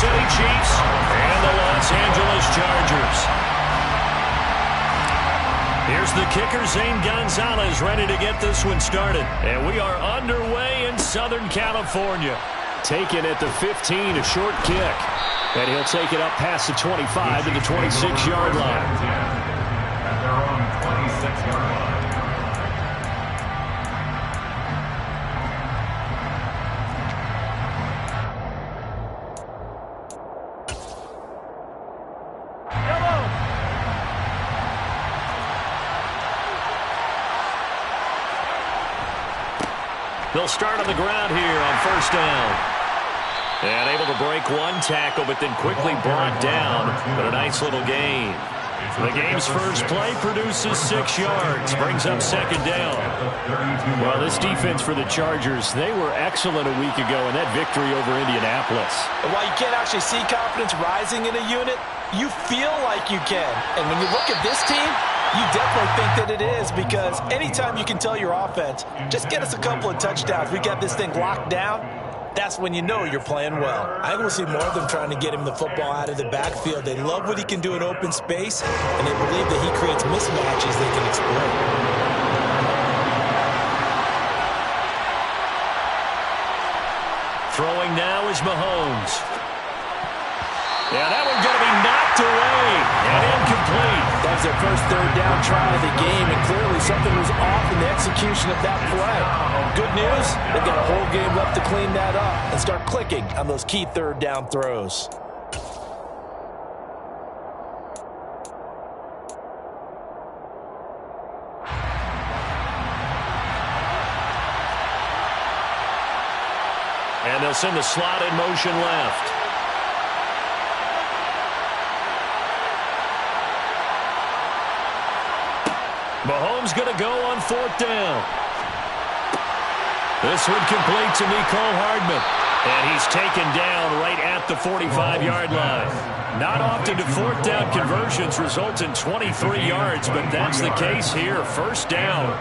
City Chiefs and the Los Angeles Chargers. Here's the kicker, Zane Gonzalez, ready to get this one started. And we are underway in Southern California. Taken at the 15, a short kick. And he'll take it up past the 25 to the 26-yard line. At their own 26-yard line. They'll start on the ground here on first down. And able to break one tackle, but then quickly brought down. But a nice little gain. The game's first play produces 6 yards. Brings up second down. Well, this defense for the Chargers, they were excellent a week ago in that victory over Indianapolis. And while you can't actually see confidence rising in a unit, you feel like you can. And when you look at this team, you definitely think that it is, because anytime you can tell your offense, just get us a couple of touchdowns, we got this thing locked down, that's when you know you're playing well. I think we'll see more of them trying to get him the football out of the backfield. They love what he can do in open space, and they believe that he creates mismatches they can exploit. Throwing now is Mahomes. Yeah, that one's going to be knocked away and incomplete. That was their first third down try of the game, and clearly something was off in the execution of that play. Good news, they've got a whole game left to clean that up and start clicking on those key third down throws. And they'll send the slot in motion left. Mahomes going to go on fourth down. This one complete to Mecole Hardman. And he's taken down right at the 45-yard line. Not often do fourth down conversions result in 23 yards, but that's the case here. First down.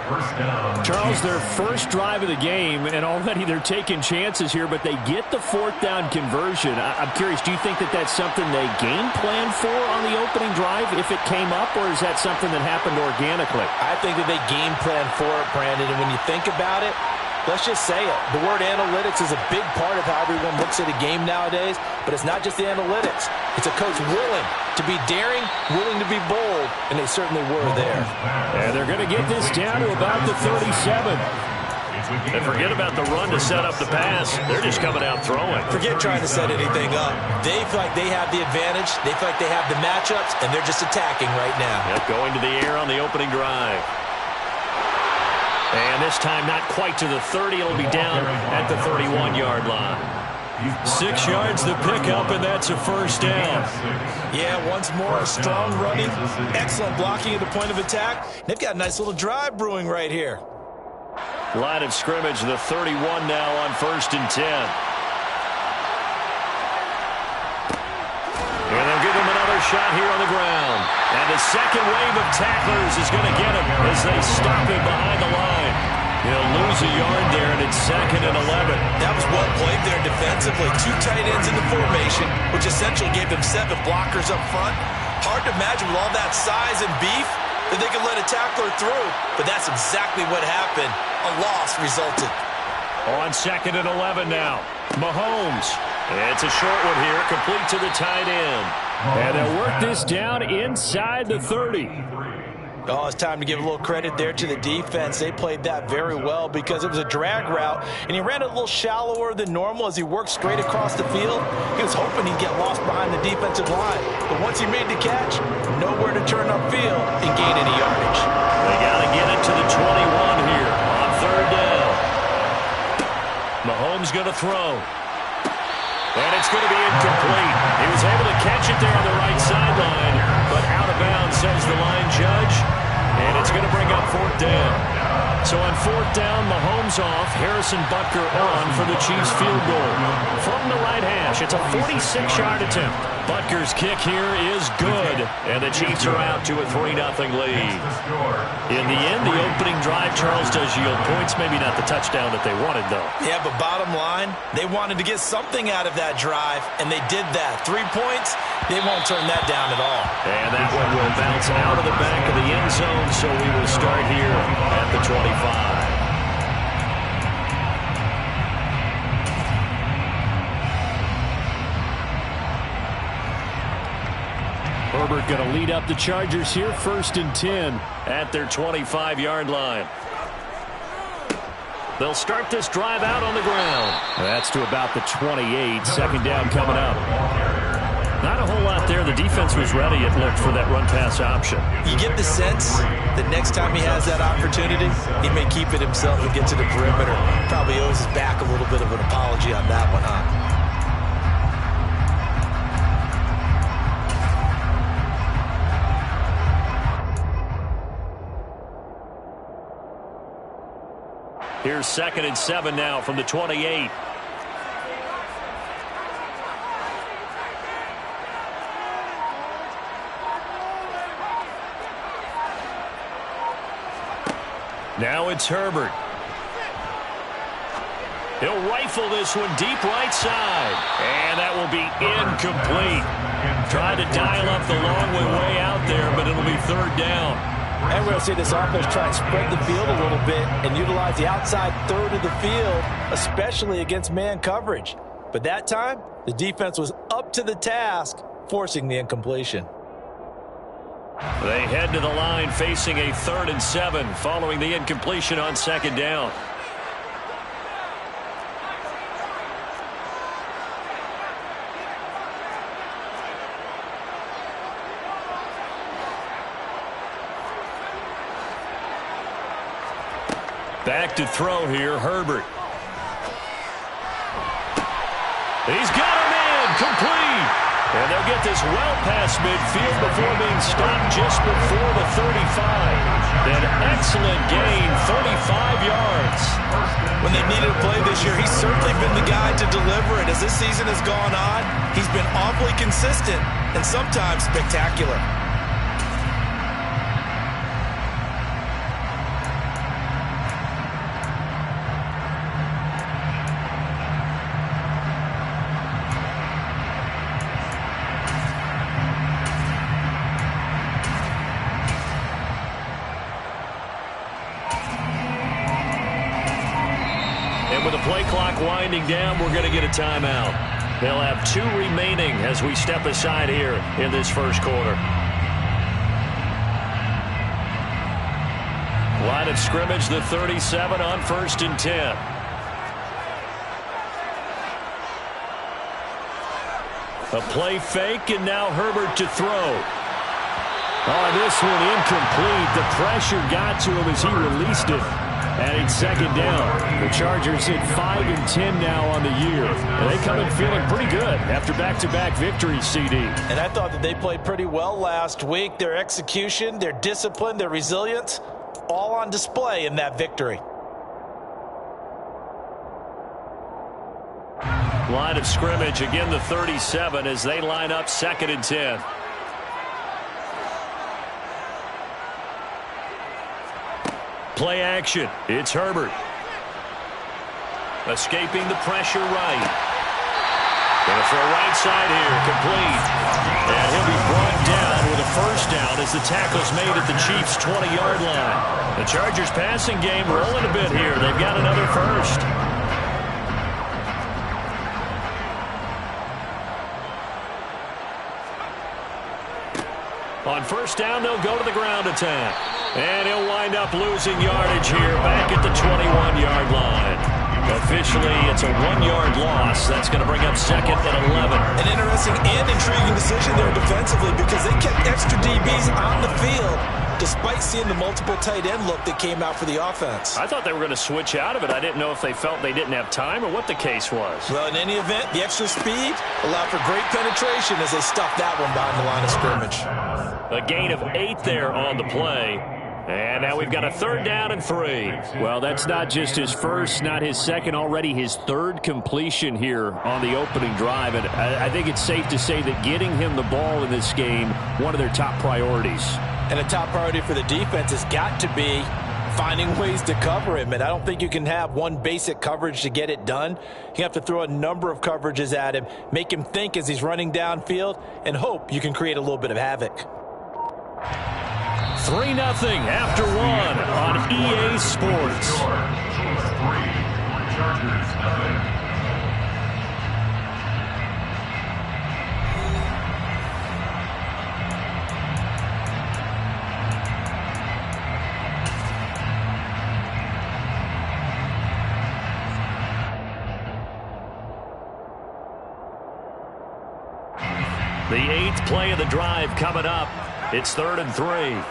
Charles, their first drive of the game, and already they're taking chances here, but they get the fourth down conversion. I'm curious, do you think that that's something they game planned for on the opening drive if it came up, or is that something that happened organically? I think that they game planned for it, Brandon, and when you think about it, let's just say it. The word analytics is a big part of how everyone looks at a game nowadays, but it's not just the analytics. It's a coach willing to be daring, willing to be bold, and they certainly were there. And they're going to get this down to about the 37. And forget about the run to set up the pass. They're just coming out throwing. Forget trying to set anything up. They feel like they have the advantage. They feel like they have the matchups, and they're just attacking right now. Yep, going to the air on the opening drive. And this time not quite to the 30. It'll be down at the 31-yard line. 6 yards to pick up, and that's a first down. Yeah, once more, strong running, excellent blocking at the point of attack. They've got a nice little drive brewing right here. Line of scrimmage, the 31 now on 1st and 10. And they'll give him another shot here on the ground. And the second wave of tacklers is going to get him as they stop him behind the line. He'll lose a yard there, and it's 2nd and 11. That was well played there defensively. 2 tight ends in the formation, which essentially gave them 7 blockers up front. Hard to imagine with all that size and beef that they could let a tackler through. But that's exactly what happened. A loss resulted. On 2nd and 11 now. Mahomes. It's a short one here, complete to the tight end. And they'll work this down inside the 30. Oh, it's time to give a little credit there to the defense. They played that very well because it was a drag route, and he ran it a little shallower than normal as he worked straight across the field. He was hoping he'd get lost behind the defensive line, but once he made the catch, nowhere to turn upfield and gain any yardage. They got to get it to the 21 here on 3rd down. Mahomes going to throw. And it's going to be incomplete. He was able to catch it there on the right sideline, but out of bounds, says the line judge. And it's going to bring up 4th down. So on fourth down, Mahomes off, Harrison Butker on for the Chiefs field goal. From the right hash, it's a 46-yard attempt. Butker's kick here is good, and the Chiefs are out to a 3-0 lead. In the end, the opening drive, Charles, does yield points. Maybe not the touchdown that they wanted, though. Yeah, but bottom line, they wanted to get something out of that drive, and they did that. 3 points, they won't turn that down at all. And that one will bounce out of the back of the end zone, so we will start here at the 25. Herbert going to lead up the Chargers here, 1st and 10 at their 25-yard line. They'll start this drive out on the ground. That's to about the 28. 2nd down coming up. Not a whole lot there. The defense was ready, it looked, for that run-pass option. You get the sense that next time he has that opportunity, he may keep it himself and get to the perimeter. Probably owes his back a little bit of an apology on that one, huh? Here's 2nd and 7 now from the 28. Now it's Herbert. He'll rifle this one deep right side. And that will be incomplete. Tried to dial up the long way out there, but it'll be 3rd down. And we'll see this offense try and spread the field a little bit and utilize the outside third of the field, especially against man coverage. But that time, the defense was up to the task, forcing the incompletion. They head to the line facing a 3rd and 7 following the incompletion on 2nd down. Back to throw here, Herbert. He's got him in, complete. And they'll get this well past midfield before being stopped just before the 35. An excellent gain, 35 yards. When they needed a play this year, he's certainly been the guy to deliver it. As this season has gone on, he's been awfully consistent and sometimes spectacular. With the play clock winding down, we're going to get a timeout. They'll have 2 remaining as we step aside here in this first quarter. Line of scrimmage, the 37 on 1st and 10. A play fake, and now Herbert to throw. Oh, this one incomplete. The pressure got to him as he released it. And it's 2nd down. The Chargers hit 5 and 10 now on the year. And they come in feeling pretty good after back-to-back victories, CD. And I thought that they played pretty well last week. Their execution, their discipline, their resilience, all on display in that victory. Line of scrimmage, again the 37 as they line up 2nd and 10. Play action. It's Herbert. Escaping the pressure right. Going to throw right side here. Complete. And he'll be brought down with a 1st down as the tackle's made at the Chiefs' 20-yard line. The Chargers passing game rolling a bit here. They've got another 1st. On 1st down, they'll go to the ground attack. And he'll wind up losing yardage here back at the 21-yard line. Officially, it's a 1-yard loss. That's going to bring up 2nd and 11. An interesting and intriguing decision there defensively because they kept extra DBs on the field despite seeing the multiple tight end look that came out for the offense. I thought they were going to switch out of it. I didn't know if they felt they didn't have time or what the case was. Well, in any event, the extra speed allowed for great penetration as they stuffed that one behind the line of scrimmage. A gain of 8 there on the play. And now we've got a 3rd down and 3. Well, that's not just his first, not his second, already his 3rd completion here on the opening drive. And I think it's safe to say that getting him the ball in this game, one of their top priorities. And a top priority for the defense has got to be finding ways to cover him. And I don't think you can have one basic coverage to get it done. You have to throw a number of coverages at him, make him think as he's running downfield, and hope you can create a little bit of havoc. 3-0 after 1 on EA Sports. Chargers, nothing. The 8th play of the drive coming up. It's 3rd and 3.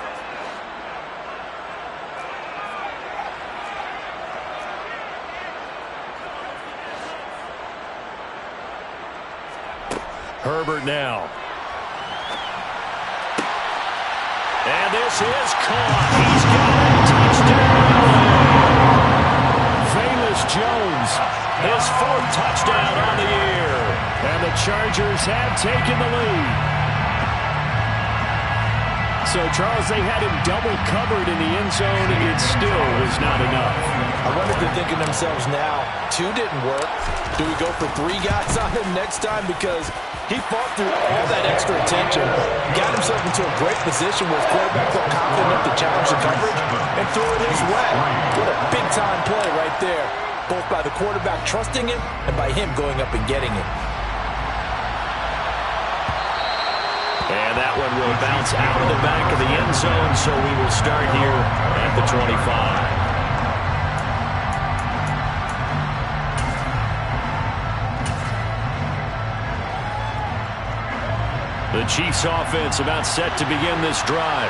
Herbert now. And this is caught. He's got it. Touchdown. Velus Jones, his 4th touchdown on the year. And the Chargers have taken the lead. So, Charles, they had him double covered in the end zone. It still was not enough. I wonder if they're thinking to themselves now, 2 didn't work. Do we go for 3 guys on him next time? Because he fought through all that extra attention, got himself into a great position where his quarterback felt confident enough to challenge the coverage and throw it his way. What a big-time play right there, both by the quarterback trusting him and by him going up and getting it. And that one will bounce out of the back of the end zone, so we will start here at the 25. The Chiefs offense about set to begin this drive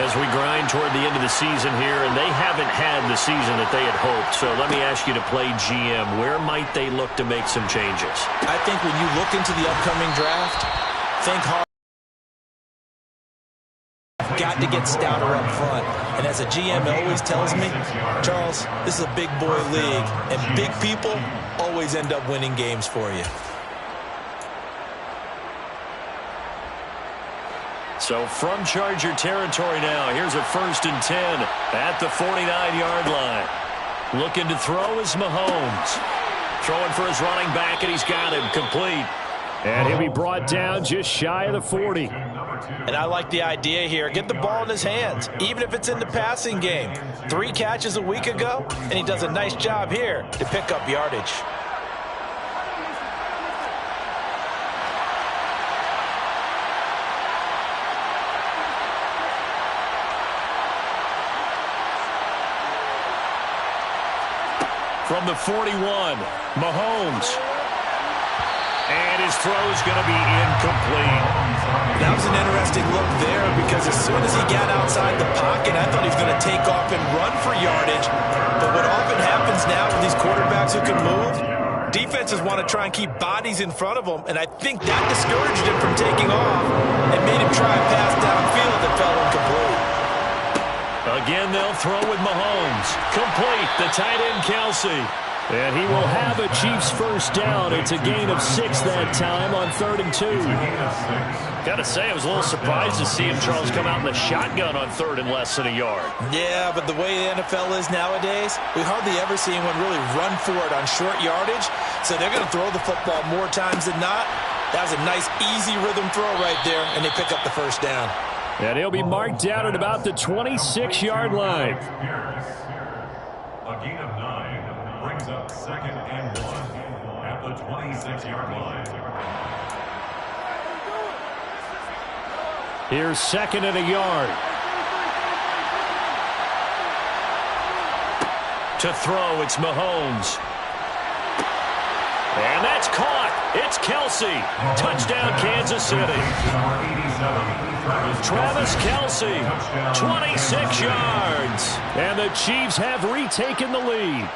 as we grind toward the end of the season here, and they haven't had the season that they had hoped. So let me ask you to play GM. Where might they look to make some changes? I think when you look into the upcoming draft, think hard. Got to get stouter up front. And as a GM always tells me, Charles, this is a big boy league, and big people always end up winning games for you. So from Charger territory now, here's a 1st and 10 at the 49-yard line. Looking to throw is Mahomes. Throwing for his running back, and he's got him complete. And he'll be brought down just shy of the 40. And I like the idea here. Get the ball in his hands, even if it's in the passing game. 3 catches a week ago, and he does a nice job here to pick up yardage. From the 41, Mahomes. And his throw is going to be incomplete. That was an interesting look there because as soon as he got outside the pocket, I thought he was going to take off and run for yardage. But what often happens now with these quarterbacks who can move, defenses want to try and keep bodies in front of them, and I think that discouraged him from taking off and made him try and pass downfield that fell incomplete. Again, they'll throw with Mahomes. Complete, the tight end, Kelsey. And he will have a Chiefs 1st down. It's a gain of 6 that time on 3rd and 2. Got to say, I was a little surprised to see him, Charles, come out in the shotgun on 3rd and less than a yard. Yeah, but the way the NFL is nowadays, we hardly ever see anyone really run for it on short yardage. So they're going to throw the football more times than not. That was a nice, easy rhythm throw right there, and they pick up the 1st down. And he'll be marked down at about the 26-yard line. A gain of 9 brings up 2nd and 1 at the 26-yard line. Here's 2nd and a yard. To throw, it's Mahomes. And that's caught. It's Kelsey. Touchdown, Kansas City. Travis Kelsey, 26 yards. And the Chiefs have retaken the lead.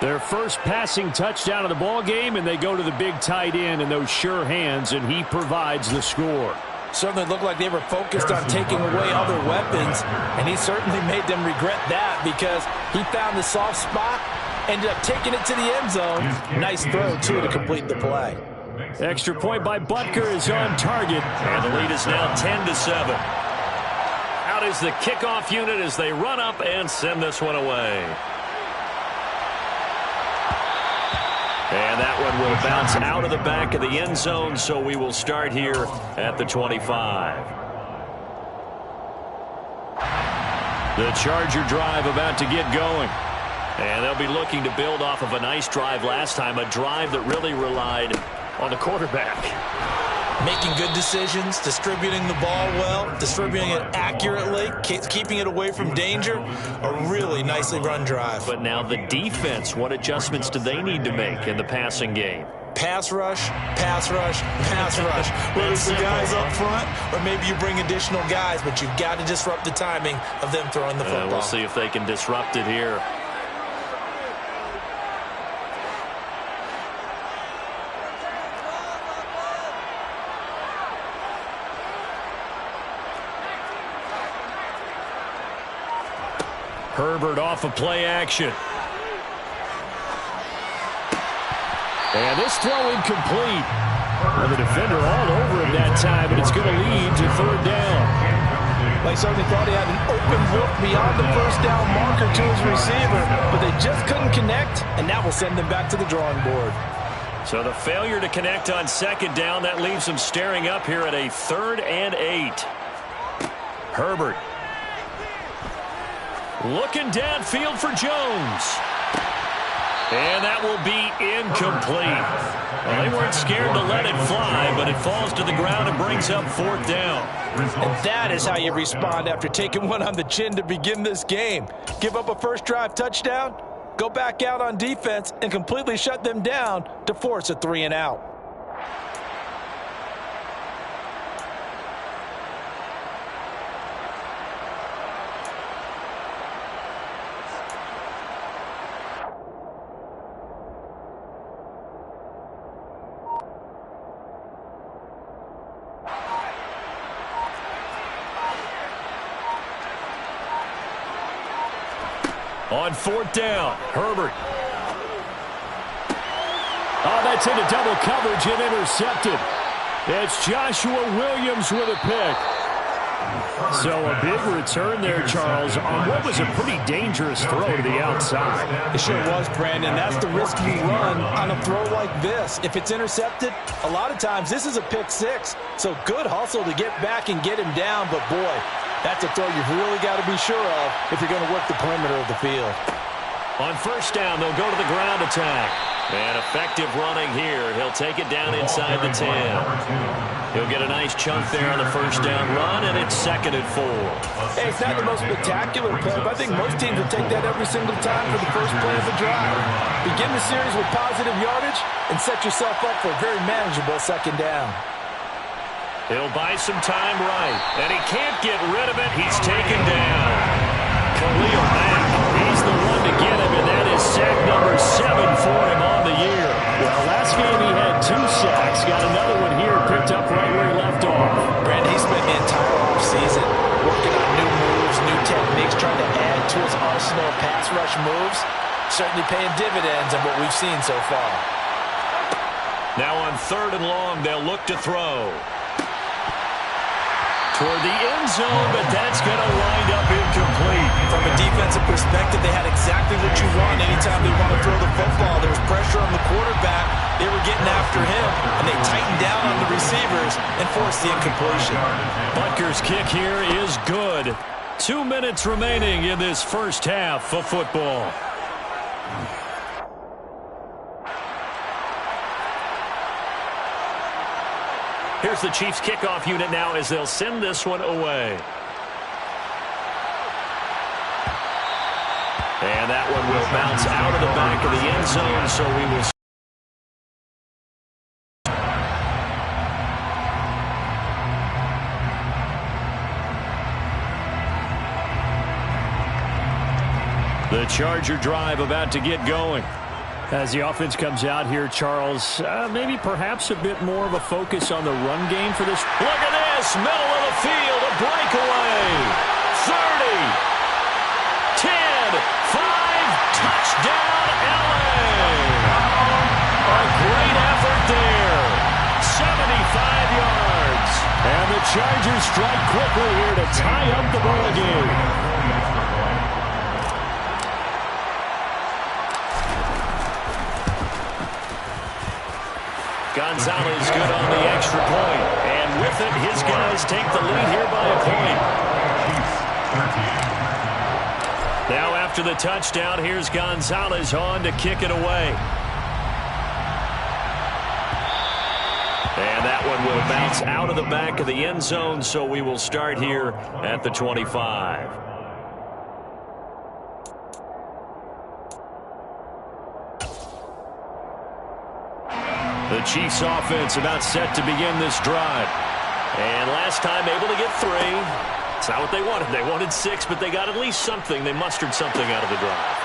Their first passing touchdown of the ball game, and they go to the big tight end in those sure hands, and he provides the score. Certainly looked like they were focused on taking away other weapons, and he certainly made them regret that because he found the soft spot, ended up taking it to the end zone. Nice throw, too, to complete the play. Extra point by Butker is on target. And the lead is now 10-7. Out is the kickoff unit as they run up and send this one away. And that one will bounce out of the back of the end zone, so we will start here at the 25. The Charger drive about to get going. And they'll be looking to build off of a nice drive last time, a drive that really relied on the quarterback. Making good decisions, distributing the ball well, distributing it accurately, keeping it away from danger. A really nicely run drive. But now the defense, what adjustments do they need to make in the passing game? Pass rush, pass rush, pass rush. Whether it's the guys up front or maybe you bring additional guys, but you've got to disrupt the timing of them throwing the football. We'll see if they can disrupt it here. Herbert off of play action. And this throw incomplete. Well, the defender all over him that time, but it's going to lead to third down. They certainly thought he had an open look beyond the first down marker to his receiver, but they just couldn't connect, and that will send them back to the drawing board. So the failure to connect on second down, that leaves them staring up here at a 3rd and 8. Herbert. Looking downfield for Jones. And that will be incomplete. Well, they weren't scared to let it fly, but it falls to the ground and brings up 4th down. And that is how you respond after taking one on the chin to begin this game. Give up a first drive touchdown, go back out on defense, and completely shut them down to force a 3-and-out. On 4th down, Herbert. Oh, that's into double coverage and intercepted. It's Joshua Williams with a pick. So a big return there, Charles, on what was a pretty dangerous throw to the outside. It sure was, Brandon. That's the risk you run on a throw like this. If it's intercepted, a lot of times this is a pick six. So good hustle to get back and get him down, but boy, that's a throw you've really got to be sure of if you're going to work the perimeter of the field. On 1st down, they'll go to the ground attack. And effective running here. He'll take it down inside the 10. He'll get a nice chunk there on the 1st down run, and it's 2nd and 4. Hey, it's not the most spectacular play, but I think most teams will take that every single time for the first play of the drive. Begin the series with positive yardage and set yourself up for a very manageable 2nd down. He'll buy some time right, and he can't get rid of it. He's taken down. Khalil Mack, he's the one to get him, and that is sack number 7 for him on the year. Well, last game he had 2 sacks. Got another one here, picked up right where he left off. Brandon, he spent the entire offseason working on new moves, new techniques, trying to add to his arsenal of pass rush moves. Certainly paying dividends on what we've seen so far. Now on 3rd and long, they'll look to throw. Toward the end zone, but that's going to wind up incomplete. From a defensive perspective, they had exactly what you want anytime they want to throw the football. There was pressure on the quarterback. They were getting after him, and they tightened down on the receivers and forced the incompletion. Butker's kick here is good. 2 minutes remaining in this first half of football. Here's the Chiefs kickoff unit now as they'll send this one away. And that one will bounce out of the back of the end zone, so we will. The Charger drive about to get going. As the offense comes out here, Charles, maybe perhaps a bit more of a focus on the run game for this. Look at this, middle of the field, a breakaway. 30, 10, 5, touchdown, LA. A great effort there. 75 yards. And the Chargers strike quickly here to tie up the ball game. Gonzalez good on the extra point. And with it, his guys take the lead here by a point. Now after the touchdown, here's Gonzalez on to kick it away. And that one will bounce out of the back of the end zone, so we will start here at the 25. The Chiefs offense about set to begin this drive. And last time able to get 3. It's not what they wanted. They wanted 6, but they got at least something. They mustered something out of the drive.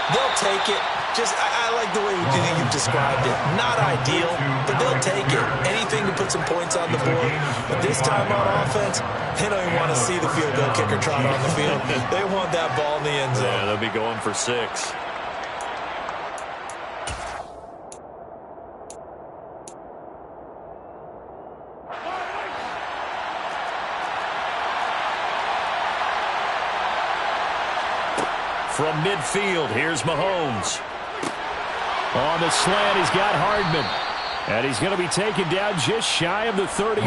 They'll take it. I like the way you've described it. Not ideal, but they'll take it. Anything to put some points on the board. But this time on offense, they don't even want to see the field goal kicker trot on the field. They want that ball in the end zone. Yeah, they'll be going for 6. From midfield, here's Mahomes. On the slant, he's got Hardman. And he's going to be taken down just shy of the 35.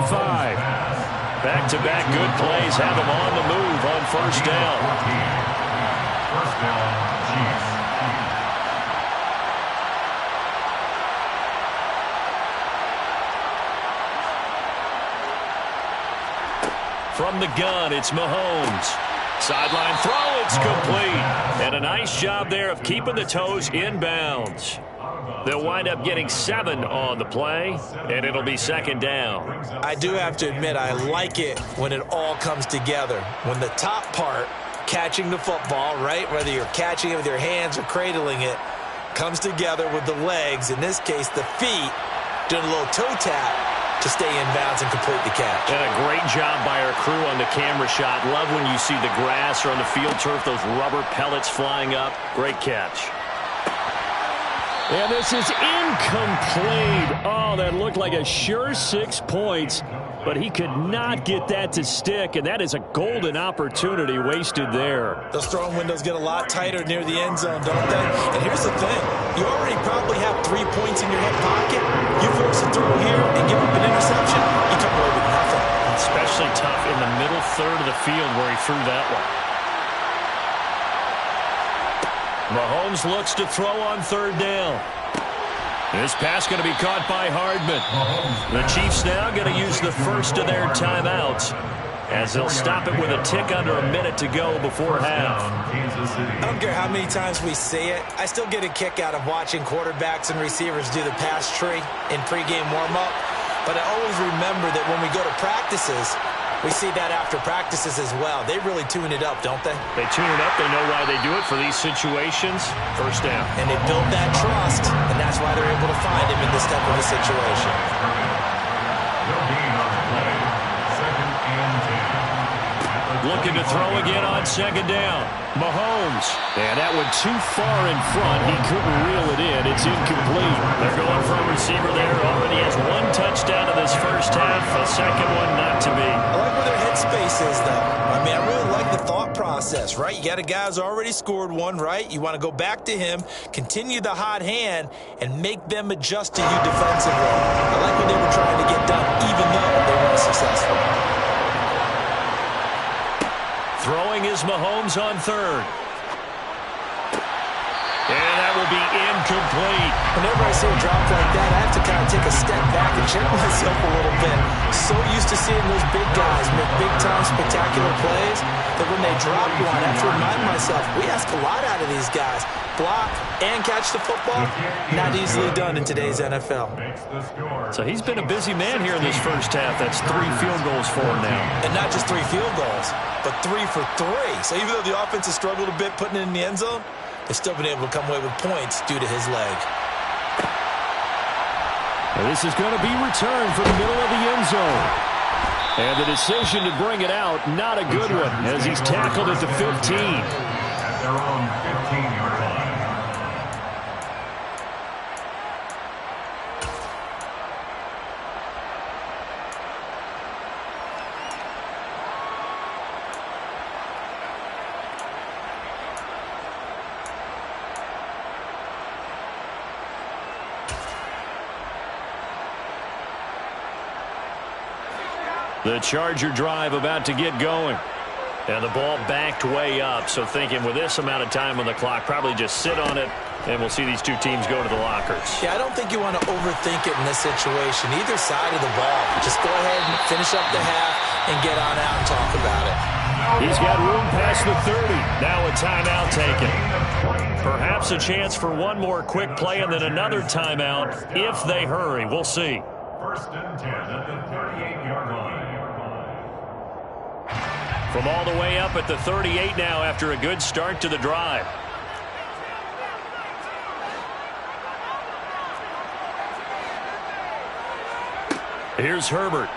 Back-to-back good plays have him on the move on first down. First down, Chiefs. From the gun, it's Mahomes. Sideline throw, it's complete. And a nice job there of keeping the toes in bounds. They'll wind up getting 7 on the play, and it'll be second down. I do have to admit, I like it when it all comes together. When the top part, catching the football, right, whether you're catching it with your hands or cradling it, comes together with the legs, in this case the feet, doing a little toe tap to stay in bounds and complete the catch. And a great job by our crew on the camera shot. Love when you see the grass or on the field turf, those rubber pellets flying up. Great catch. And this is incomplete. Oh, that looked like a sure 6 points, but he could not get that to stick, and that is a golden opportunity wasted there. Those throwing windows get a lot tighter near the end zone, don't they? And here's the thing. You already probably have 3 points in your hip pocket. You force a throw here and give up an interception, you come away with nothing. Especially tough in the middle third of the field where he threw that one. Mahomes looks to throw on third down. This pass going to be caught by Hardman. The Chiefs now going to use the first of their timeouts as they'll stop it with a tick under a minute to go before half. I don't care how many times we see it. I still get a kick out of watching quarterbacks and receivers do the pass tree in pregame warm-up. But I always remember that when we go to practices, we see that after practices as well. They really tune it up, don't they? They tune it up. They know why they do it for these situations. First down. And they build that trust, and that's why they're able to find him in this type of a situation. Looking to throw again on second down. Mahomes. And that one too far in front. He couldn't reel it in. It's incomplete. They're going for a receiver there. Already has 1 touchdown in this first half. A second one not to be. I like where their headspace is, though. I mean, I really like the thought process, right? You got a guy who's already scored 1, right? You want to go back to him, continue the hot hand, and make them adjust to you defensively. I like what they were trying to get done, even though they weren't successful. Throwing is Mahomes on third. And that will be incomplete. Whenever I see a drop like that, I have to kind of take a step back and check myself a little bit. So used to seeing those big guys make big-time spectacular plays that when they drop one, I have to remind myself, we ask a lot out of these guys. Block and catch the football, not easily done in today's NFL. So he's been a busy man here in this first half. That's 3 field goals for him now. And not just 3 field goals, but 3 for 3. So even though the offense has struggled a bit putting it in the end zone, they've still been able to come away with points due to his leg. This is going to be returned from the middle of the end zone. And the decision to bring it out, not a good one, as he's tackled at the 15. At their own 15-yard line. The Charger drive about to get going. And the ball backed way up. So thinking with this amount of time on the clock, probably just sit on it, and we'll see these two teams go to the lockers. Yeah, I don't think you want to overthink it in this situation. Either side of the ball. Just go ahead and finish up the half and get on out and talk about it. He's got room past the 30. Now a timeout taken. Perhaps a chance for one more quick play and then another timeout if they hurry. We'll see. First and 10 at the 38-yard line. From all the way up at the 38 now after a good start to the drive. Here's Herbert.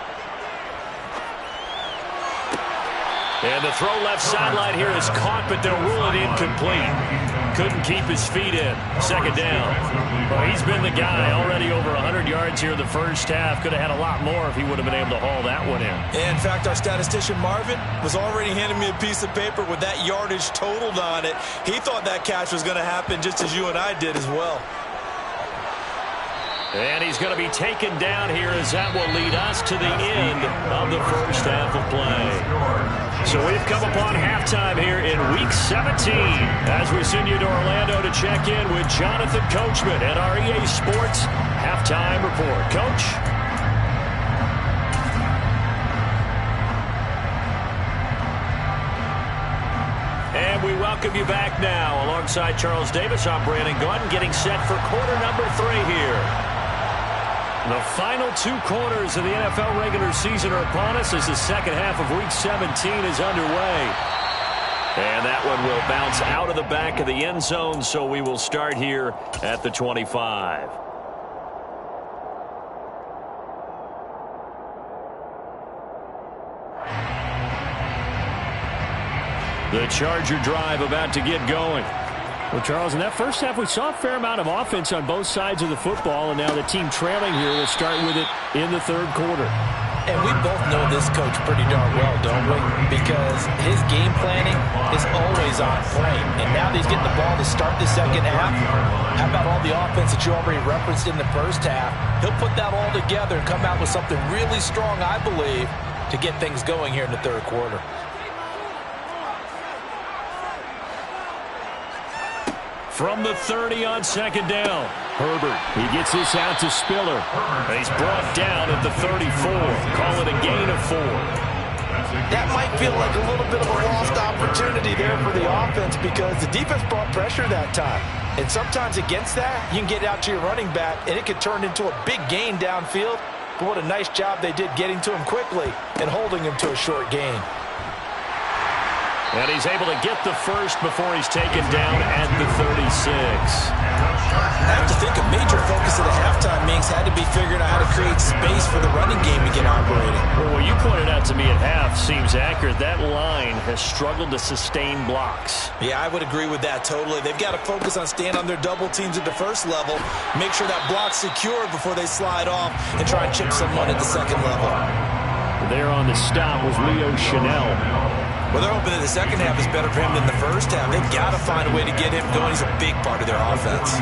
And the throw left sideline here is caught, but they'll rule it incomplete. Couldn't keep his feet in. Second down. Well, he's been the guy already over 100 yards here in the first half. Could have had a lot more if he would have been able to haul that one in. In fact, our statistician Marvin was already handing me a piece of paper with that yardage totaled on it. He thought that catch was going to happen just as you and I did as well. And he's going to be taken down here as that will lead us to the end of the first half of play. So we've come upon halftime here in Week 17 as we send you to Orlando to check in with Jonathan Coachman at our EA Sports Halftime Report. Coach? And we welcome you back now. Alongside Charles Davis, I'm Brandon Gaudin, getting set for quarter number 3 here. The final 2 quarters of the NFL regular season are upon us as the second half of Week 17 is underway. And that one will bounce out of the back of the end zone, so we will start here at the 25. The Charger drive about to get going. Well, Charles, in that first half, we saw a fair amount of offense on both sides of the football, and now the team trailing here will start with it in the third quarter. And we both know this coach pretty darn well, don't we? Because his game planning is always on point. And now that he's getting the ball to start the second half, how about all the offense that you already referenced in the first half? He'll put that all together and come out with something really strong, I believe, to get things going here in the third quarter. From the 30 on second down. Herbert, he gets this out to Spiller. He's brought down at the 34. Call it a gain of 4. That might feel like a little bit of a lost opportunity there for the offense because the defense brought pressure that time. And sometimes against that, you can get out to your running back, and it could turn into a big gain downfield. But what a nice job they did getting to him quickly and holding him to a short gain. And he's able to get the first before he's taken down at the 36. I have to think a major focus of the halftime meetings had to be figuring out how to create space for the running game to get operating. Well, what you pointed out to me at half seems accurate. That line has struggled to sustain blocks. Yeah, I would agree with that totally. They've got to focus on staying on their double teams at the first level, make sure that block's secured before they slide off and try and chip someone at the second level. There on the stop was Leo Chanel. Well, they're hoping that the second half is better for him than the first half. They've got to find a way to get him going. He's a big part of their offense.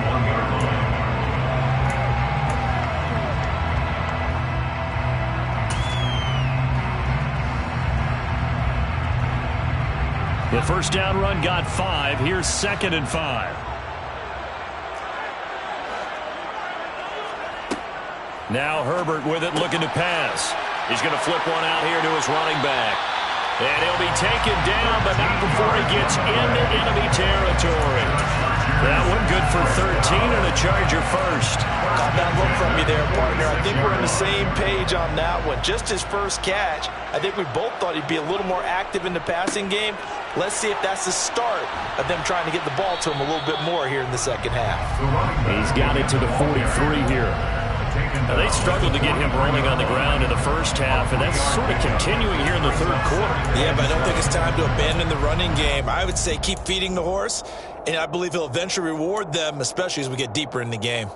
The first down run got 5. Here's 2nd and 5. Now Herbert with it, looking to pass. He's going to flip one out here to his running back. And he'll be taken down, but not before he gets into enemy territory. That one good for 13 and a Charger first. Caught that look from you there, partner. I think we're on the same page on that one. Just his first catch, I think we both thought he'd be a little more active in the passing game. Let's see if that's the start of them trying to get the ball to him a little bit more here in the second half. He's got it to the 43 here. Now, they struggled to get him rolling on the ground in the first half, and that's sort of continuing here in the third quarter. Yeah, but I don't think it's time to abandon the running game. I would say keep feeding the horse, and I believe he'll eventually reward them, especially as we get deeper in the game.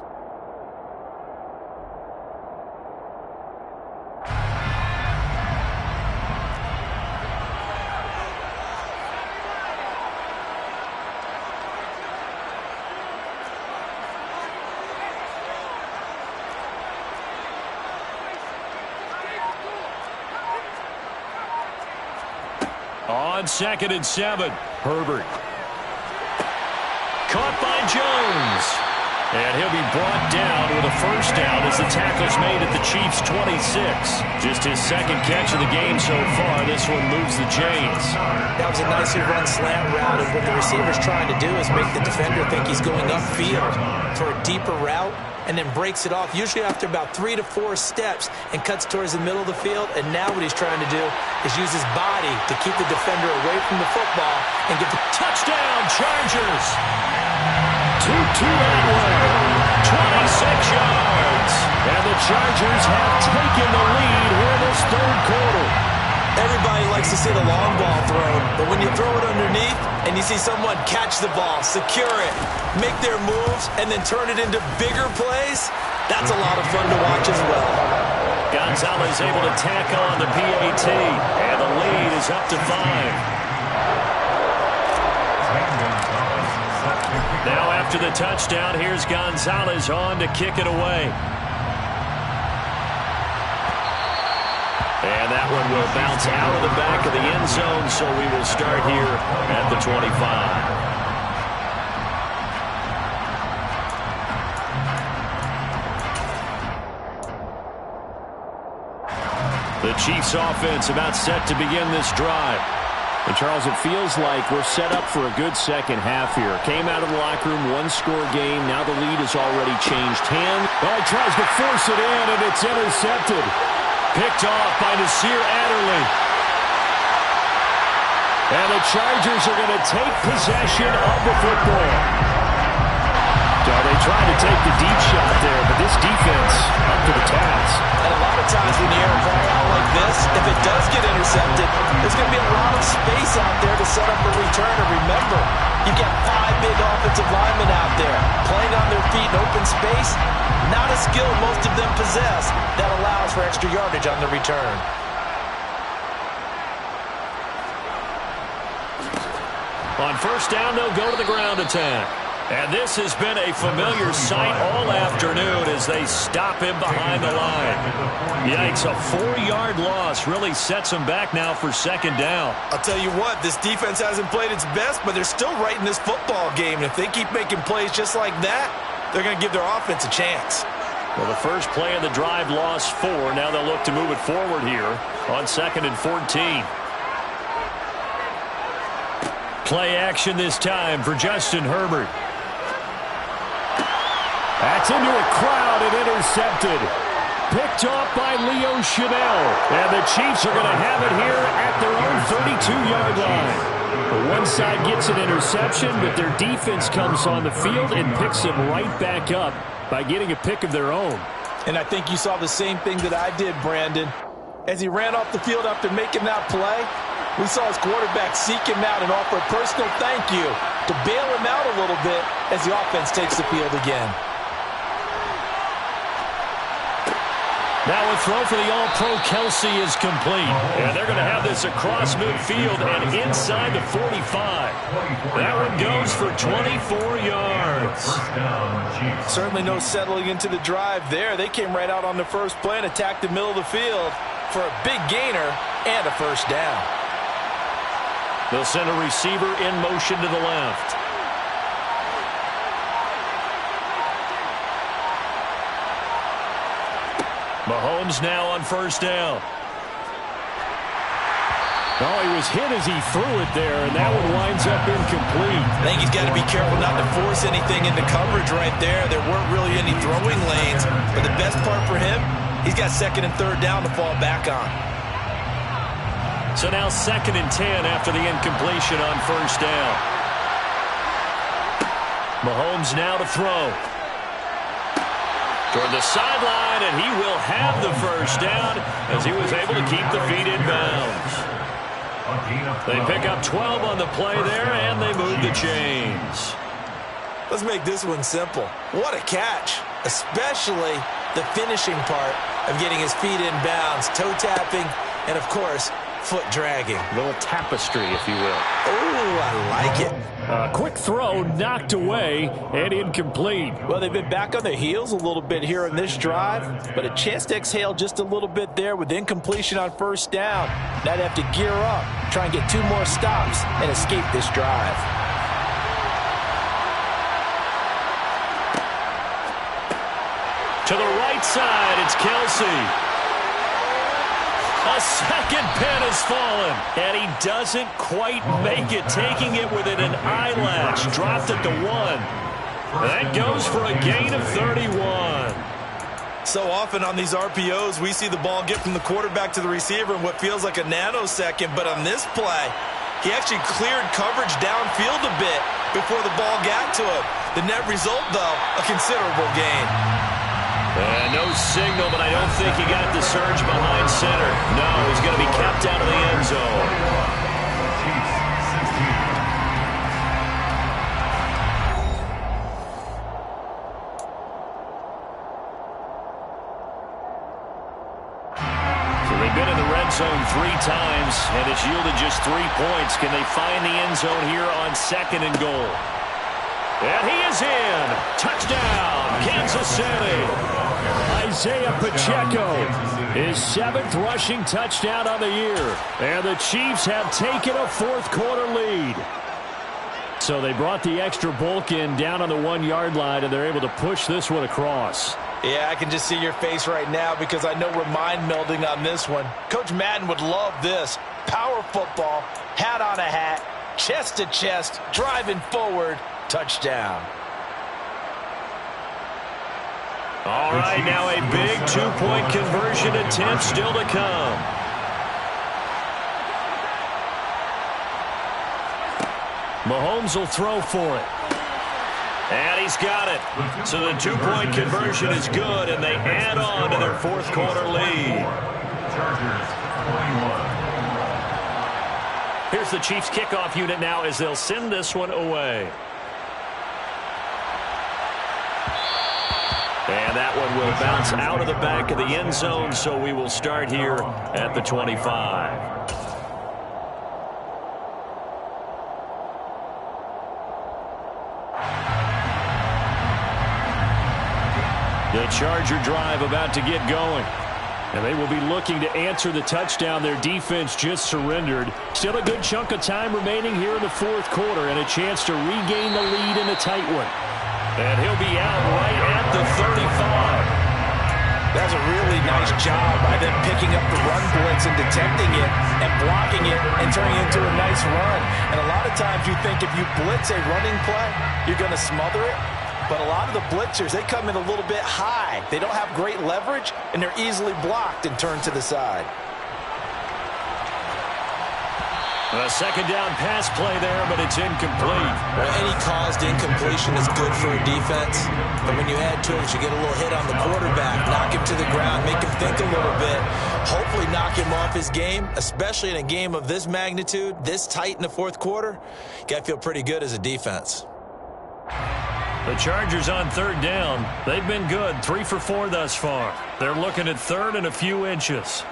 On 2nd and 7, Herbert. Caught by Jones. And he'll be brought down with a first down as the tackle's made at the Chiefs' 26. Just his second catch of the game so far. This one moves the chains. That was a nicely run slant route, and what the receiver's trying to do is make the defender think he's going upfield for a deeper route, and then breaks it off, usually after about 3 to 4 steps, and cuts towards the middle of the field. And now what he's trying to do is use his body to keep the defender away from the football and get the touchdown, Chargers. 2-2 26 yards. And the Chargers have taken the lead here in this third quarter. Everybody likes to see the long ball thrown, but when you throw it underneath and you see someone catch the ball, secure it, make their moves, and then turn it into bigger plays, that's a lot of fun to watch as well. Gonzalez able to tack on the PAT, and the lead is up to 5. Now after the touchdown, here's Gonzalez on to kick it away. And that one will bounce out of the back of the end zone, so we will start here at the 25. The Chiefs offense about set to begin this drive. And Charles, it feels like we're set up for a good second half here. Came out of the locker room, one-score game. Now the lead has already changed hands. Oh, he tries to force it in, and it's intercepted. Picked off by Nasir Adderley. And the Chargers are going to take possession of the football. So they tried to take the deep shot there, but this defense up to the task. And a lot of times when you air a ball out like this, if it does get intercepted, there's going to be a lot of space out there to set up a return. And remember, you've got 5 big offensive linemen out there playing on their feet in open space. Not a skill most of them possess that allows for extra yardage on the return. On first down, they'll go to the ground attack. And this has been a familiar sight all afternoon as they stop him behind the line. Yikes, a 4-yard loss really sets them back now for second down. I'll tell you what, this defense hasn't played its best, but they're still right in this football game. And if they keep making plays just like that, they're going to give their offense a chance. Well, the first play of the drive lost 4. Now they'll look to move it forward here on 2nd and 14. Play action this time for Justin Herbert. That's into a crowd and intercepted. Picked off by Leo Chanel. And the Chiefs are going to have it here at their own 32-yard line. One side gets an interception, but their defense comes on the field and picks them right back up by getting a pick of their own. And I think you saw the same thing that I did, Brandon. As he ran off the field after making that play, we saw his quarterback seek him out and offer a personal thank you to bail him out a little bit as the offense takes the field again. Now a throw for the All-Pro Kelsey is complete. And they're going to have this across midfield and inside the 45. That one goes for 24 yards. Certainly no settling into the drive there. They came right out on the first play and attacked the middle of the field for a big gainer and a first down. They'll send a receiver in motion to the left. Mahomes now on first down. Oh, he was hit as he threw it there, and that one winds up incomplete. I think he's got to be careful not to force anything into coverage right there. There weren't really any throwing lanes, but the best part for him, he's got 2nd and 3rd down to fall back on. So now 2nd and 10 after the incompletion on first down. Mahomes now to throw. toward the sideline, and he will have the first down as he was able to keep the feet in bounds. They pick up 12 on the play there, and they move the chains. Let's make this one simple. What a catch, especially the finishing part of getting his feet in bounds, toe tapping, and, of course, foot dragging. A little tapestry, if you will. Oh, I like it. A quick throw knocked away and incomplete. Well, they've been back on their heels a little bit here in this drive, but a chance to exhale just a little bit there with incompletion on first down. Now they have to gear up, try and get 2 more stops, and escape this drive. To the right side, it's Kelsey. A second pin has fallen, and he doesn't quite make it, taking it within an eyelash. Dropped it to 1. That goes for a gain of 31. So often on these RPOs, we see the ball get from the quarterback to the receiver in what feels like a nanosecond, but on this play, he actually cleared coverage downfield a bit before the ball got to him. The net result, though, a considerable gain. No signal, but I don't think he got the surge behind center. No, he's going to be kept out of the end zone. So they've been in the red zone 3 times, and it's yielded just 3 points. Can they find the end zone here on 2nd and goal? And he is in. Touchdown, Kansas City. Isaiah Pacheco, his 7th rushing touchdown on the year. And the Chiefs have taken a 4th quarter lead. So they brought the extra bulk in down on the 1-yard line, and they're able to push this one across. Yeah, I can just see your face right now because I know we're mind melding on this one. Coach Madden would love this. Power football, hat on a hat, chest to chest, driving forward, touchdown. All right, now a big 2-point conversion attempt still to come. Mahomes will throw for it. And he's got it. So the 2-point conversion is good, and they add on to their 4th quarter lead. Here's the Chiefs kickoff unit now as they'll send this one away. And that one will bounce out of the back of the end zone, so we will start here at the 25. The Charger drive about to get going. And they will be looking to answer the touchdown their defense just surrendered. Still a good chunk of time remaining here in the 4th quarter and a chance to regain the lead in a tight one. And he'll be out right at the 35. That's a really nice job by them picking up the run blitz and detecting it and blocking it and turning it into a nice run. And a lot of times you think if you blitz a running play, you're going to smother it. But a lot of the blitzers, they come in a little bit high. They don't have great leverage, and they're easily blocked and turned to the side. A 2nd down pass play there, but it's incomplete. Well, any caused incompletion is good for a defense. But when you add to it, you get a little hit on the quarterback, knock him to the ground, make him think a little bit, hopefully knock him off his game, especially in a game of this magnitude, this tight in the 4th quarter. You got to feel pretty good as a defense. The Chargers on 3rd down. They've been good, 3 for 4 thus far. They're looking at 3rd and a few inches.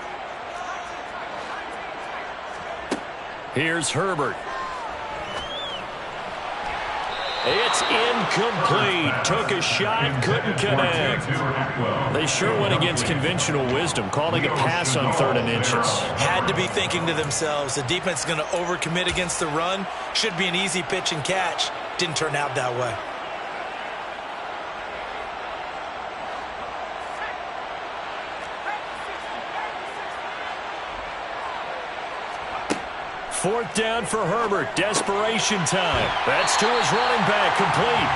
Here's Herbert. It's incomplete. Took a shot, couldn't connect. They sure went against conventional wisdom, calling a pass on 3rd and inches. Had to be thinking to themselves, the defense is going to overcommit against the run. Should be an easy pitch and catch. Didn't turn out that way. 4th down for Herbert. Desperation time. That's to his running back, complete.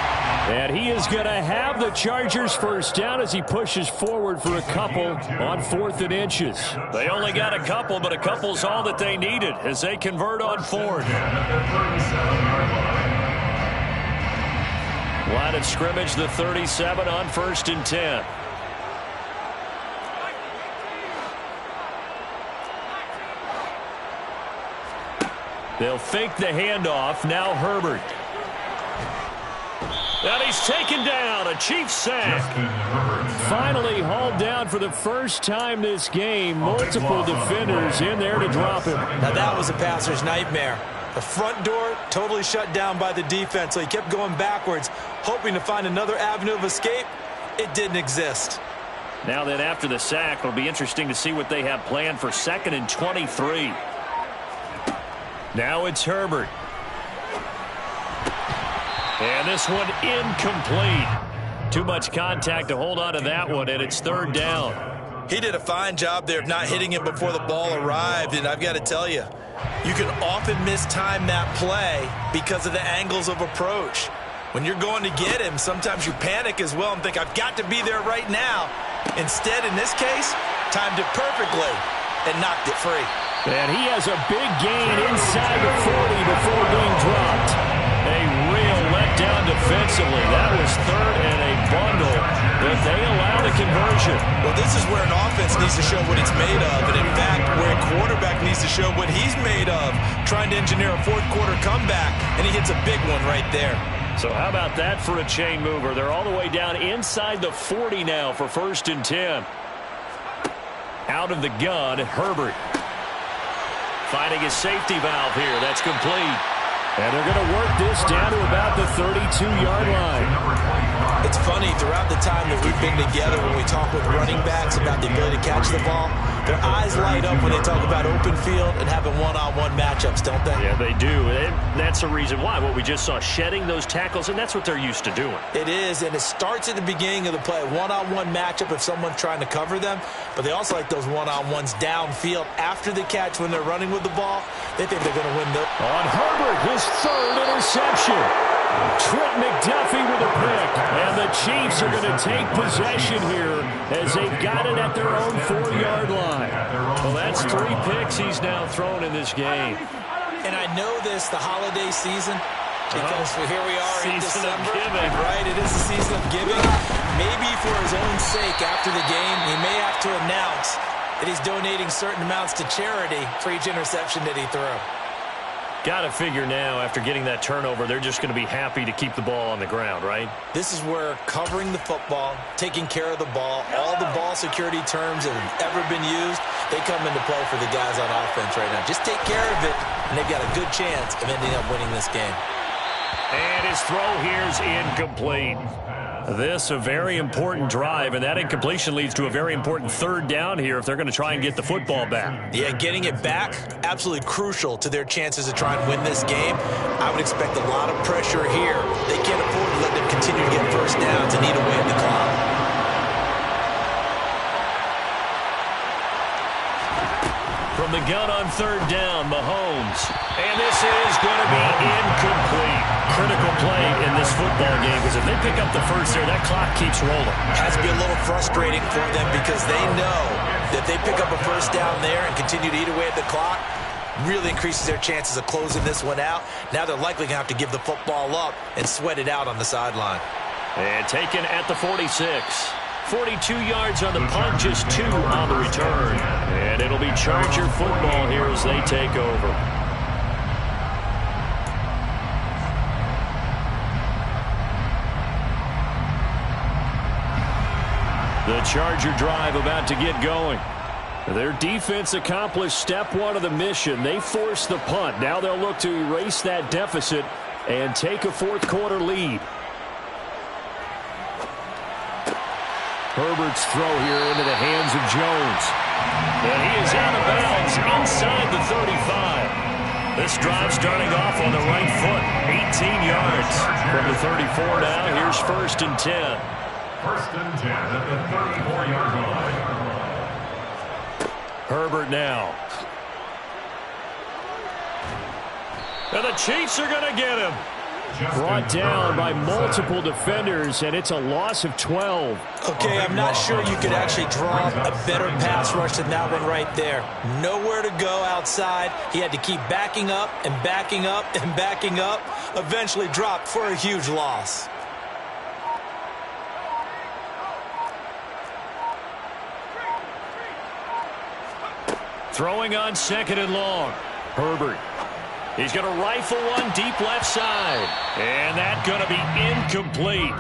And he is going to have the Chargers first down as he pushes forward for a couple on 4th and inches. They only got a couple, but a couple's all that they needed as they convert on 4th. Line of scrimmage, the 37 on 1st and 10. They'll fake the handoff. Now Herbert. And he's taken down. A Chiefs sack. Finally hauled down for the first time this game. Multiple defenders in there to drop him. Now that was a passer's nightmare. The front door totally shut down by the defense, so he kept going backwards, hoping to find another avenue of escape. It didn't exist. Now then, after the sack, it'll be interesting to see what they have planned for 2nd and 23. Now it's Herbert. And this one incomplete. Too much contact to hold on to that one, and it's 3rd down. He did a fine job there of not hitting it before the ball arrived, and I've got to tell you, you can often mistime that play because of the angles of approach. When you're going to get him, sometimes you panic as well and think, I've got to be there right now. Instead, in this case, timed it perfectly and knocked it free. And he has a big gain inside the 40 before being dropped. A real letdown defensively. That was 3rd and a bundle, but they allowed a conversion. Well, this is where an offense needs to show what it's made of, and in fact, where a quarterback needs to show what he's made of, trying to engineer a 4th quarter comeback, and he hits a big one right there. So how about that for a chain mover? They're all the way down inside the 40 now for 1st and 10. Out of the gun, Herbert. Finding a safety valve here. That's complete. And they're going to work this down to about the 32-yard line. It's funny, throughout the time that we've been together, when we talk with running backs about the ability to catch the ball, their eyes light up when they talk about open field and having one-on-one matchups, don't they? Yeah, they do. And that's the reason why. What we just saw, shedding those tackles, and that's what they're used to doing. It is, and it starts at the beginning of the play. One-on-one matchup if someone's trying to cover them, but they also like those one-on-ones downfield after the catch when they're running with the ball. They think they're going to win the... On Herbert, his 3rd interception. Trent McDuffie with a pick. And the Chiefs are going to take possession here as they've got it at their own 4-yard line. Well, that's 3 picks he's now thrown in this game. And I know this, the holiday season, because here we are in December. Right, it is the season of giving. Maybe for his own sake after the game, he may have to announce that he's donating certain amounts to charity for each interception that he threw. Got to figure now, after getting that turnover, they're just going to be happy to keep the ball on the ground, right? This is where covering the football, taking care of the ball, all the ball security terms that have ever been used, they come into play for the guys on offense right now. Just take care of it, and they've got a good chance of ending up winning this game. And his throw here is incomplete. This a very important drive, and that incompletion leads to a very important 3rd down here if they're going to try and get the football back. Yeah, getting it back, absolutely crucial to their chances to try and win this game. I would expect a lot of pressure here. They can't afford to let them continue to get 1st downs and eat away at the clock. From the gun on 3rd down, Mahomes. And this is going to be incomplete. Critical play in this football game, because if they pick up the 1st there, that clock keeps rolling. Has to be a little frustrating for them because they know that they pick up a 1st down there and continue to eat away at the clock, really increases their chances of closing this one out. Now they're likely going to have to give the football up and sweat it out on the sideline. And taken at the 46. 42 yards on the punt, just 2 on the return. And it'll be Charger football here as they take over. The Charger drive about to get going. Their defense accomplished step 1 of the mission. They forced the punt. Now they'll look to erase that deficit and take a 4th quarter lead. Herbert's throw here into the hands of Jones. And he is out of bounds inside the 35. This drive starting off on the right foot. 18 yards from the 34 now. Here's 1st and 10. 1st and 10 at the 34-yard line. Herbert now. And the Chiefs are going to get him. Brought down by multiple defenders, and it's a loss of 12. Okay, I'm not sure you could actually draw a better pass rush than that one right there. Nowhere to go outside. He had to keep backing up and backing up and backing up. Eventually dropped for a huge loss. Throwing on 2nd and long. Herbert. He's going to rifle one deep left side. And that's going to be incomplete.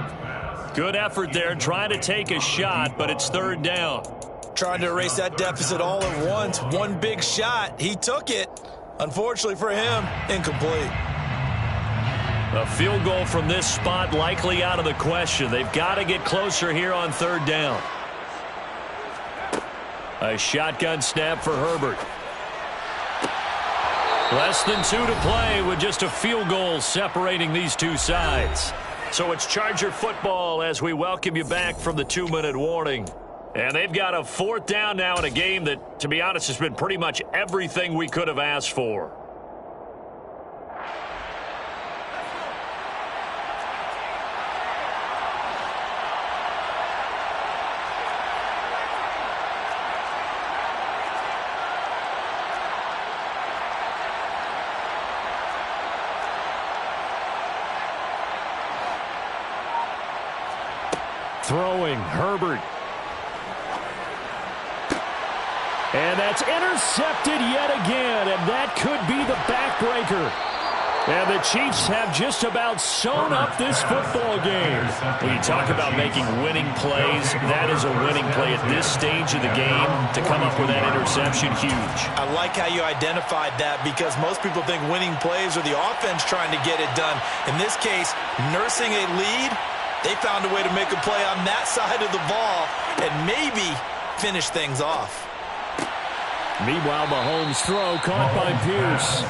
Good effort there trying to take a shot, but it's third down. Trying to erase that deficit all at once. One big shot. He took it. Unfortunately for him, incomplete. A field goal from this spot likely out of the question. They've got to get closer here on third down. A shotgun snap for Herbert. Less than 2 to play with just a field goal separating these two sides. So it's Charger football as we welcome you back from the 2-minute warning. And they've got a fourth down now in a game that, to be honest, has been pretty much everything we could have asked for. Throwing, Herbert. And that's intercepted yet again, and that could be the backbreaker. And the Chiefs have just about sewn up this football game. When you talk about making winning plays, that is a winning play at this stage of the game. To come up with that interception, huge. I like how you identified that because most people think winning plays are the offense trying to get it done. In this case, nursing a lead, they found a way to make a play on that side of the ball and maybe finish things off. Meanwhile, Mahomes' throw caught by Pierce.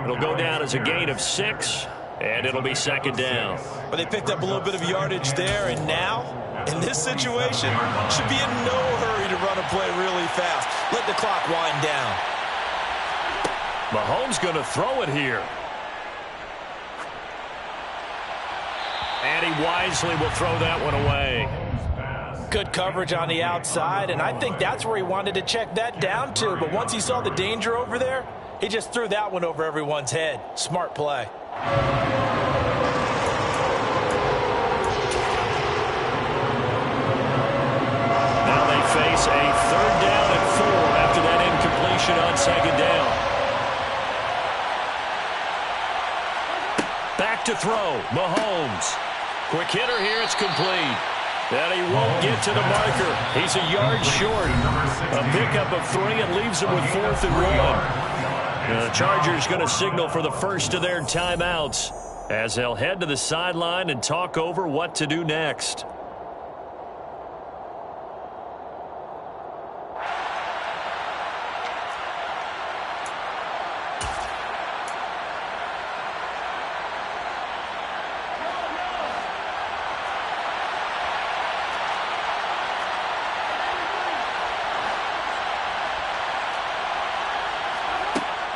It'll go down as a gain of 6, and it'll be second down. But they picked up a little bit of yardage there, and now, in this situation, should be in no hurry to run a play really fast. Let the clock wind down. Mahomes going to throw it here. And he wisely will throw that one away. Good coverage on the outside, and I think that's where he wanted to check that down to. But once he saw the danger over there, he just threw that one over everyone's head. Smart play. Now they face a third down and 4 after that incompletion on second down. Back to throw, Mahomes. Quick hitter here, it's complete. And he won't get to the marker. He's a yard short. A pickup of 3 and leaves him with 4th and 1. The Chargers going to signal for the first of their timeouts as they'll head to the sideline and talk over what to do next.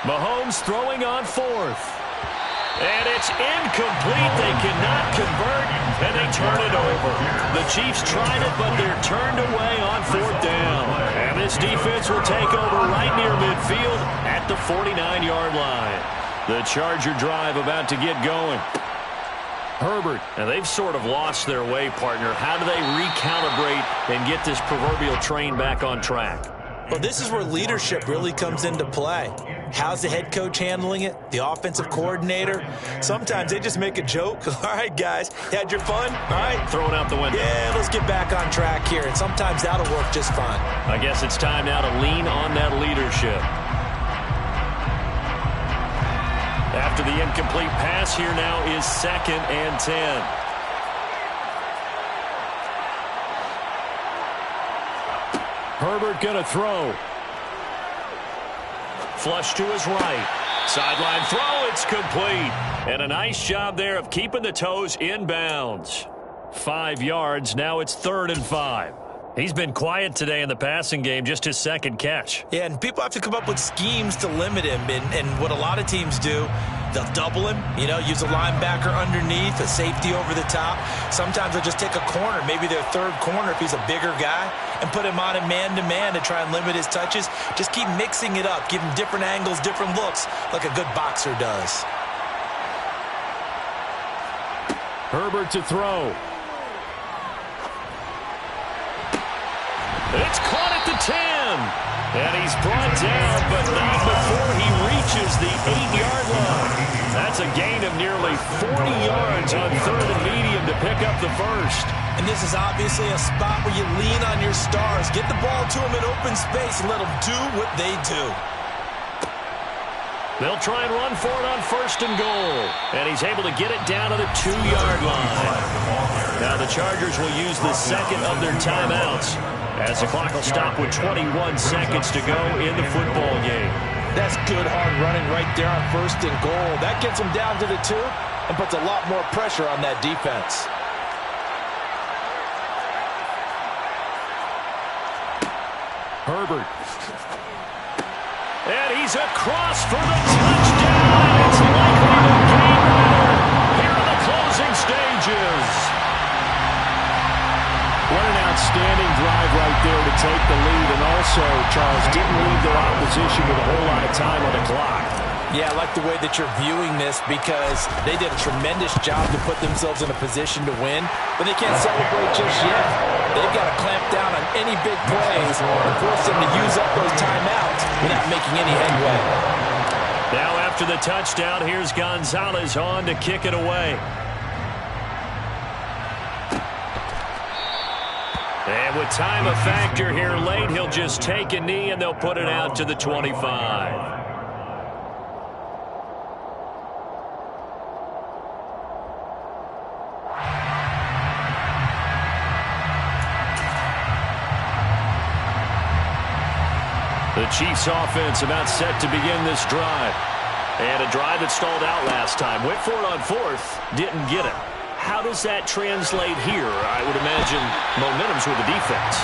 Mahomes throwing on 4th. And it's incomplete. They cannot convert, and they turn it over. The Chiefs tried it, but they're turned away on 4th down. And this defense will take over right near midfield at the 49-yard line. The Charger drive about to get going. Herbert. And they've sort of lost their way, partner. How do they recalibrate and get this proverbial train back on track? Well, this is where leadership really comes into play. How's the head coach handling it? The offensive coordinator? Sometimes they just make a joke. All right, guys, you had your fun? All right. Throw it out the window. Yeah, let's get back on track here. And sometimes that'll work just fine. I guess it's time now to lean on that leadership. After the incomplete pass, here now is 2nd and 10. Herbert going to throw. Flush to his right. Sideline throw, it's complete. And a nice job there of keeping the toes in bounds. 5 yards, now it's 3rd and 5. He's been quiet today in the passing game, just his 2nd catch. Yeah, and people have to come up with schemes to limit him. And what a lot of teams do, they'll double him, use a linebacker underneath, a safety over the top. Sometimes they'll just take a corner, maybe their 3rd corner if he's a bigger guy, and put him on a man-to-man to try and limit his touches. Just keep mixing it up, give him different angles, different looks, like a good boxer does. Herbert to throw. It's caught at the 10. And he's brought down, but not before he reaches the 8-yard line. That's a gain of nearly 40 yards on 3rd and medium to pick up the first. And this is obviously a spot where you lean on your stars. Get the ball to them in open space and let them do what they do. They'll try and run for it on 1st and goal. And he's able to get it down to the 2-yard line. Now the Chargers will use the second of their timeouts as the clock will stop with 21 seconds to go in the football game. That's good hard running right there on 1st and goal. That gets them down to the 2 and puts a lot more pressure on that defense. Herbert. And he's across for the touchdown. It's likely the game winner here in the closing stages. What an outstanding drive right there to take the lead. And also, Charles, didn't leave their opposition with a whole lot of time on the clock. Yeah, I like the way that you're viewing this because they did a tremendous job to put themselves in a position to win, but they can't celebrate just yet. They've got to clamp down on any big plays and force them to use up those timeouts without making any headway. Now after the touchdown, here's Gonzalez on to kick it away. And with time a factor here late, he'll just take a knee and they'll put it out to the 25. The Chiefs offense about set to begin this drive. And a drive that stalled out last time. Went for it on 4th, didn't get it. How does that translate here? I would imagine momentum's with the defense.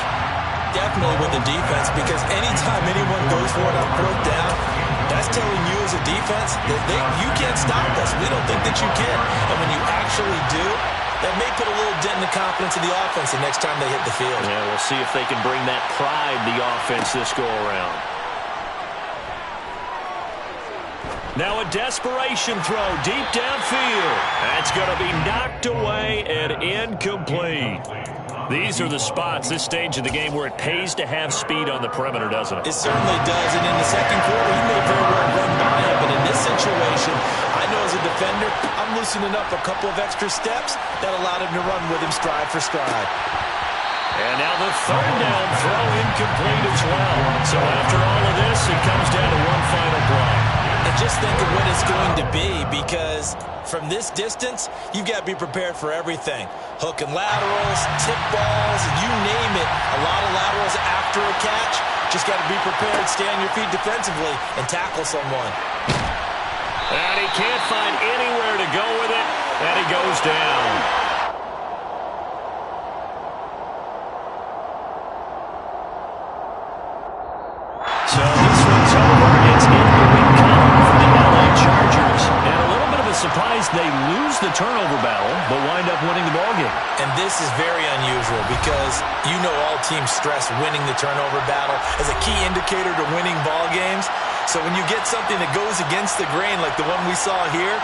Definitely with the defense, because anytime anyone goes for it on 4th down, that's telling you as a defense that you can't stop us. We don't think that you can. And when you actually do, that may put a little dent in the confidence of the offense the next time they hit the field. Yeah, we'll see if they can bring that pride to the offense this go-around. Now a desperation throw deep downfield. That's going to be knocked away and incomplete. These are the spots, this stage of the game, where it pays to have speed on the perimeter, doesn't it? It certainly does, and in the second quarter, he may very well run by him, but in this situation, I know as a defender, I'm loosening up a couple of extra steps that allowed him to run with him stride for stride. And now the 3rd down throw incomplete as well. So after all of this, it comes down to one final play. And just think of what it's going to be, because from this distance, you've got to be prepared for everything. Hook and laterals, tip balls, you name it. A lot of laterals after a catch. Just got to be prepared, stay on your feet defensively, and tackle someone. And he can't find anywhere to go with it, and he goes down. So this one's over. It's in the win column for the LA Chargers. And a little bit of a surprise, they lose the turnover battle, but wind up winning the ballgame. And this is very unusual because you know all teams stress winning the turnover battle as a key indicator to winning ball games. So when you get something that goes against the grain like the one we saw here,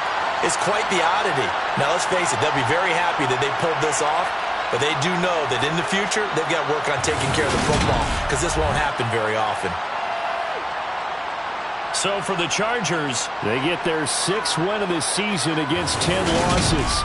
it's quite the oddity. Now let's face it, they'll be very happy that they pulled this off, but they do know that in the future they've got to work on taking care of the football because this won't happen very often. So for the Chargers, they get their 6th win of the season against 10 losses.